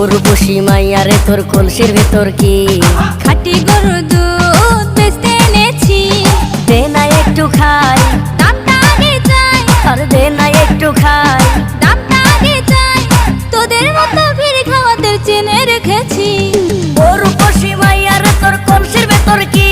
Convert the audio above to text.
উর্বশী মাইয়ারে তোর কলসির ভেতর কি খাঁটি গরুর দুধ বেচতে এনেছি। দে না একটু খাই, দামটা আগে চাই, আর দে না একটু খাই। দামটা আগে চাই, তোদের মতো ভিড় খাওয়াদের চেনে রেখেছি। উর্বশী মাইয়ারে তোর কলসির ভেতর কি